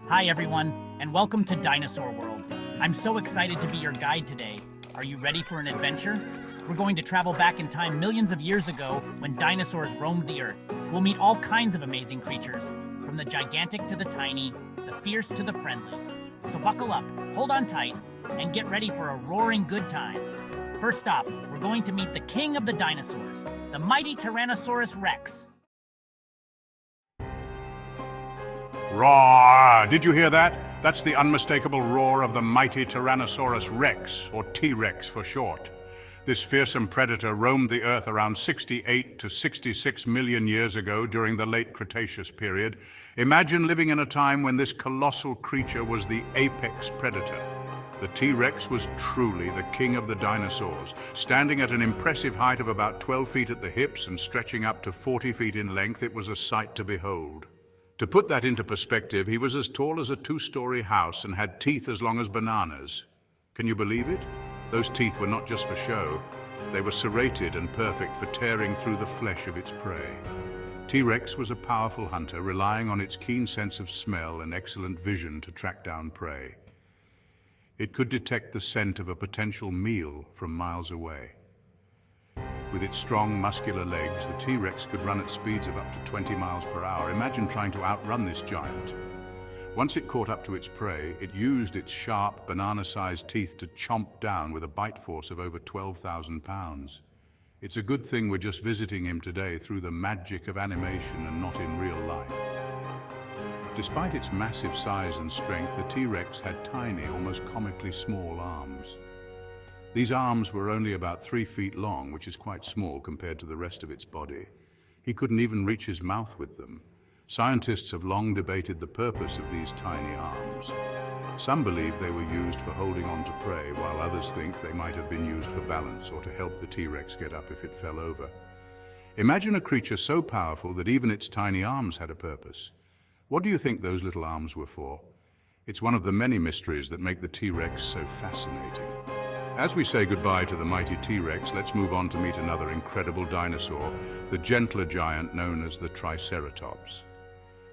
Hi everyone, and welcome to Dinosaur World. I'm so excited to be your guide today. Are you ready for an adventure? We're going to travel back in time millions of years ago when dinosaurs roamed the earth. We'll meet all kinds of amazing creatures, from the gigantic to the tiny, the fierce to the friendly. So buckle up, hold on tight, and get ready for a roaring good time. First stop, we're going to meet the king of the dinosaurs, the mighty Tyrannosaurus Rex. Roar! Did you hear that? That's the unmistakable roar of the mighty Tyrannosaurus Rex, or T-Rex for short. This fearsome predator roamed the Earth around 68 to 66 million years ago during the late Cretaceous period. Imagine living in a time when this colossal creature was the apex predator. The T-Rex was truly the king of the dinosaurs, standing at an impressive height of about 12 feet at the hips and stretching up to 40 feet in length. It was a sight to behold. To put that into perspective, he was as tall as a two-story house and had teeth as long as bananas. Can you believe it? Those teeth were not just for show. They were serrated and perfect for tearing through the flesh of its prey. T-Rex was a powerful hunter, relying on its keen sense of smell and excellent vision to track down prey. It could detect the scent of a potential meal from miles away. With its strong, muscular legs, the T-Rex could run at speeds of up to 20 miles per hour. Imagine trying to outrun this giant. Once it caught up to its prey, it used its sharp, banana-sized teeth to chomp down with a bite force of over 12,000 pounds. It's a good thing we're just visiting him today through the magic of animation and not in real life. Despite its massive size and strength, the T-Rex had tiny, almost comically small arms. These arms were only about 3 feet long, which is quite small compared to the rest of its body. He couldn't even reach his mouth with them. Scientists have long debated the purpose of these tiny arms. Some believe they were used for holding on to prey, while others think they might have been used for balance or to help the T-Rex get up if it fell over. Imagine a creature so powerful that even its tiny arms had a purpose. What do you think those little arms were for? It's one of the many mysteries that make the T-Rex so fascinating. As we say goodbye to the mighty T-Rex, let's move on to meet another incredible dinosaur, the gentler giant known as the Triceratops.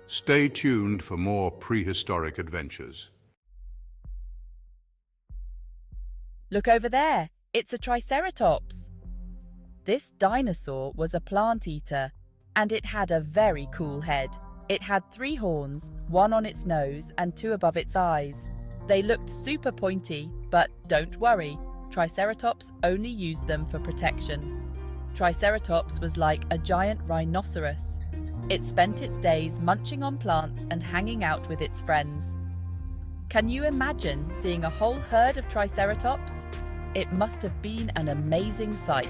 Stay tuned for more prehistoric adventures. Look over there, it's a Triceratops. This dinosaur was a plant eater, and it had a very cool head. It had 3 horns, 1 on its nose and 2 above its eyes. They looked super pointy, but don't worry, Triceratops only used them for protection. Triceratops was like a giant rhinoceros. It spent its days munching on plants and hanging out with its friends. Can you imagine seeing a whole herd of Triceratops? It must have been an amazing sight.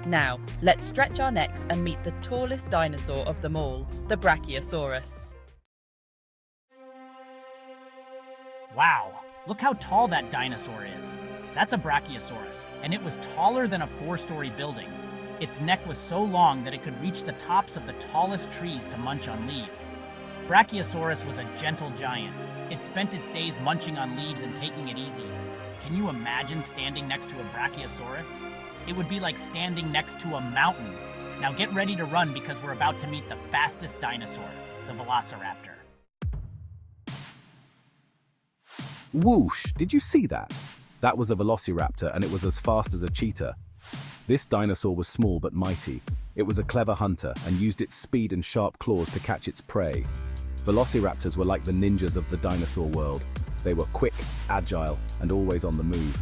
Now, let's stretch our necks and meet the tallest dinosaur of them all, the Brachiosaurus. Wow, look how tall that dinosaur is. That's a Brachiosaurus, and it was taller than a 4-story building. Its neck was so long that it could reach the tops of the tallest trees to munch on leaves. Brachiosaurus was a gentle giant. It spent its days munching on leaves and taking it easy. Can you imagine standing next to a Brachiosaurus? It would be like standing next to a mountain. Now get ready to run because we're about to meet the fastest dinosaur, the Velociraptor. Whoosh! Did you see that? That was a Velociraptor, and it was as fast as a cheetah. This dinosaur was small but mighty. It was a clever hunter and used its speed and sharp claws to catch its prey. Velociraptors were like the ninjas of the dinosaur world. They were quick, agile, and always on the move.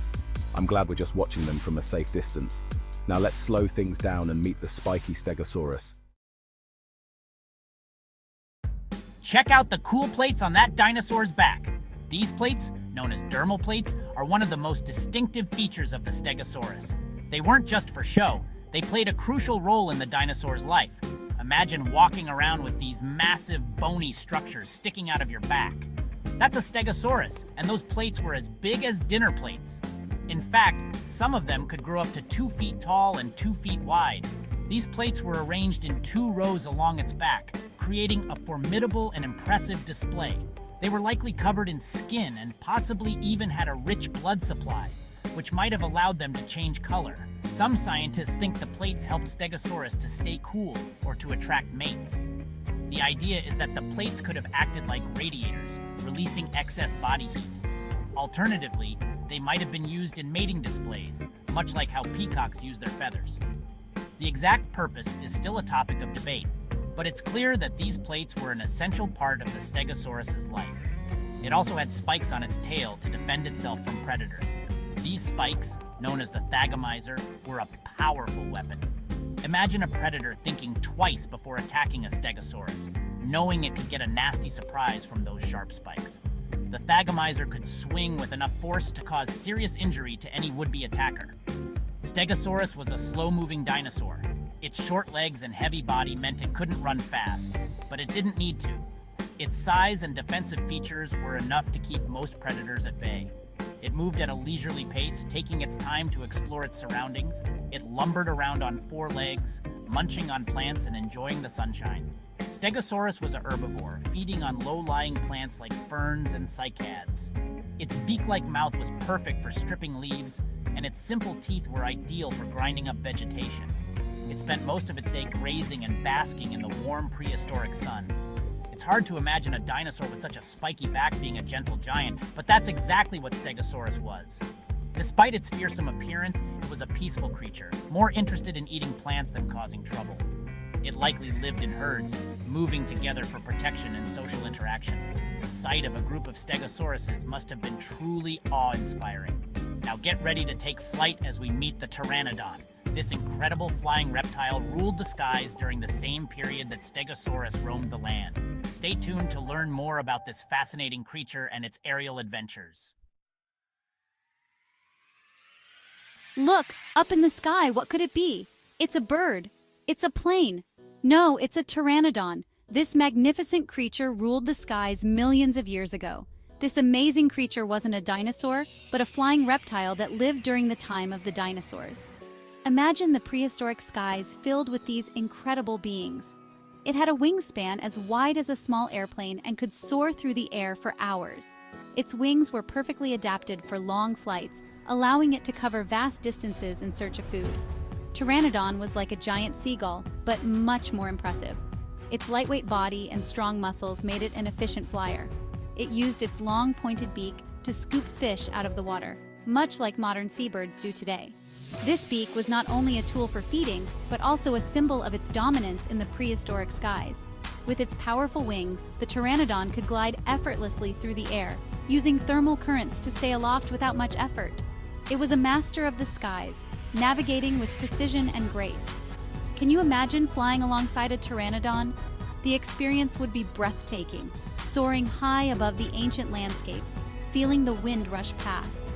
I'm glad we're just watching them from a safe distance. Now let's slow things down and meet the spiky Stegosaurus. Check out the cool plates on that dinosaur's back. These plates, known as dermal plates, are one of the most distinctive features of the Stegosaurus. They weren't just for show, they played a crucial role in the dinosaur's life. Imagine walking around with these massive bony structures sticking out of your back. That's a Stegosaurus, and those plates were as big as dinner plates. In fact, some of them could grow up to 2 feet tall and 2 feet wide. These plates were arranged in 2 rows along its back, creating a formidable and impressive display. They were likely covered in skin and possibly even had a rich blood supply, which might have allowed them to change color. Some scientists think the plates helped Stegosaurus to stay cool or to attract mates. The idea is that the plates could have acted like radiators, releasing excess body heat. Alternatively, they might have been used in mating displays, much like how peacocks use their feathers. The exact purpose is still a topic of debate, but it's clear that these plates were an essential part of the Stegosaurus's life. It also had spikes on its tail to defend itself from predators. These spikes, known as the thagomizer, were a powerful weapon. Imagine a predator thinking twice before attacking a Stegosaurus, knowing it could get a nasty surprise from those sharp spikes. The thagomizer could swing with enough force to cause serious injury to any would-be attacker. Stegosaurus was a slow-moving dinosaur. Its short legs and heavy body meant it couldn't run fast, but it didn't need to. Its size and defensive features were enough to keep most predators at bay. It moved at a leisurely pace, taking its time to explore its surroundings. It lumbered around on four legs, munching on plants and enjoying the sunshine. Stegosaurus was a herbivore, feeding on low-lying plants like ferns and cycads. Its beak-like mouth was perfect for stripping leaves, and its simple teeth were ideal for grinding up vegetation. It spent most of its day grazing and basking in the warm prehistoric sun. It's hard to imagine a dinosaur with such a spiky back being a gentle giant, but that's exactly what Stegosaurus was. Despite its fearsome appearance, it was a peaceful creature, more interested in eating plants than causing trouble. It likely lived in herds, moving together for protection and social interaction. The sight of a group of Stegosauruses must have been truly awe-inspiring. Now get ready to take flight as we meet the Pteranodon. This incredible flying reptile ruled the skies during the same period that Stegosaurus roamed the land. Stay tuned to learn more about this fascinating creature and its aerial adventures. Look, up in the sky, what could it be? It's a bird. It's a plane. No, it's a Pteranodon. This magnificent creature ruled the skies millions of years ago. This amazing creature wasn't a dinosaur, but a flying reptile that lived during the time of the dinosaurs. Imagine the prehistoric skies filled with these incredible beings. It had a wingspan as wide as a small airplane and could soar through the air for hours. Its wings were perfectly adapted for long flights, allowing it to cover vast distances in search of food. Pteranodon was like a giant seagull, but much more impressive. Its lightweight body and strong muscles made it an efficient flyer. It used its long, pointed beak to scoop fish out of the water, much like modern seabirds do today. This beak was not only a tool for feeding, but also a symbol of its dominance in the prehistoric skies. With its powerful wings, the Pteranodon could glide effortlessly through the air, using thermal currents to stay aloft without much effort. It was a master of the skies, navigating with precision and grace. Can you imagine flying alongside a Pteranodon? The experience would be breathtaking, soaring high above the ancient landscapes, feeling the wind rush past.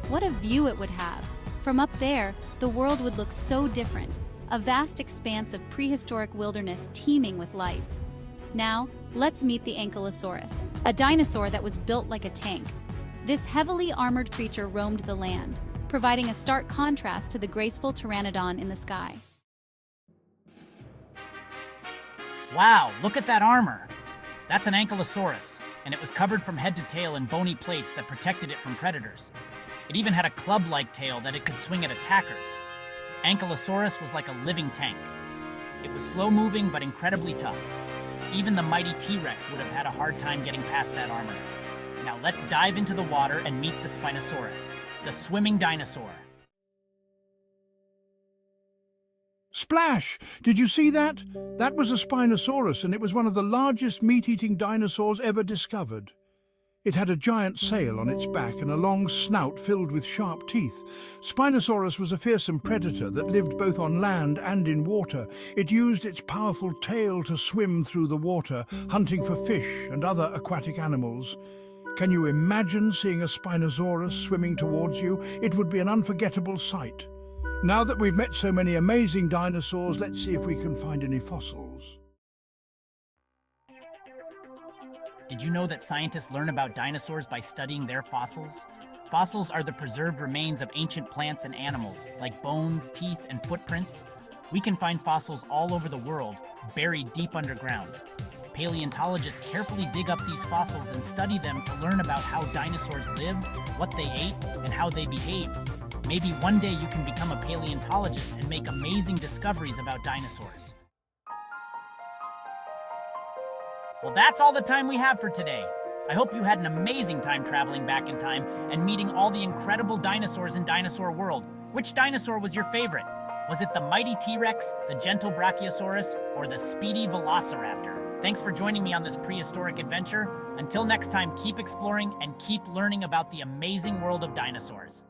What a view it would have! From up there, the world would look so different, a vast expanse of prehistoric wilderness teeming with life. Now, let's meet the Ankylosaurus, a dinosaur that was built like a tank. This heavily armored creature roamed the land, providing a stark contrast to the graceful Pteranodon in the sky. Wow, look at that armor! That's an Ankylosaurus, and it was covered from head to tail in bony plates that protected it from predators. It even had a club-like tail that it could swing at attackers. Ankylosaurus was like a living tank. It was slow-moving but incredibly tough. Even the mighty T-Rex would have had a hard time getting past that armor. Now let's dive into the water and meet the Spinosaurus, the swimming dinosaur. Splash! Did you see that? That was a Spinosaurus, and it was one of the largest meat-eating dinosaurs ever discovered. It had a giant sail on its back and a long snout filled with sharp teeth. Spinosaurus was a fearsome predator that lived both on land and in water. It used its powerful tail to swim through the water, hunting for fish and other aquatic animals. Can you imagine seeing a Spinosaurus swimming towards you? It would be an unforgettable sight. Now that we've met so many amazing dinosaurs, let's see if we can find any fossils. Did you know that scientists learn about dinosaurs by studying their fossils? Fossils are the preserved remains of ancient plants and animals, like bones, teeth, and footprints. We can find fossils all over the world, buried deep underground. Paleontologists carefully dig up these fossils and study them to learn about how dinosaurs lived, what they ate, and how they behaved. Maybe one day you can become a paleontologist and make amazing discoveries about dinosaurs. Well, that's all the time we have for today. I hope you had an amazing time traveling back in time and meeting all the incredible dinosaurs in Dinosaur World. Which dinosaur was your favorite? Was it the mighty T-Rex, the gentle Brachiosaurus, or the speedy Velociraptor? Thanks for joining me on this prehistoric adventure. Until next time, keep exploring and keep learning about the amazing world of dinosaurs.